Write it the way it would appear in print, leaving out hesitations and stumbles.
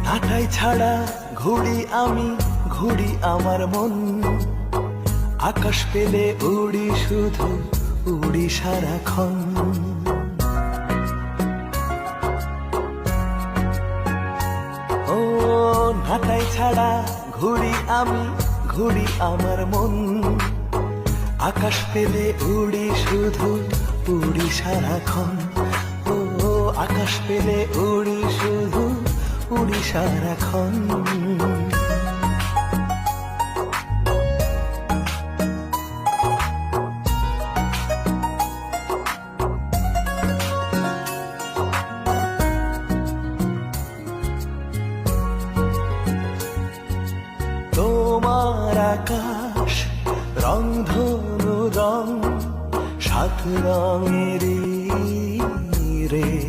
নাটাই ছাড়া ঘুরি আমি, ঘুরি আমার মন। আকাশ পেলে উড়ি শুধু, উড়ি সারাক্ষণ। ও নাটাই ছাড়া ঘুরি আমি, ঘুরি আমার মন। আকাশ পেলে উড়ি শুধু, উড়ি সারাক্ষণ। ও আকাশ পেলে উড়ি শুধু, উড়ি সারাক্ষণ। তোমার আকাশ রংধনু রং, সাত রঙেরই রে।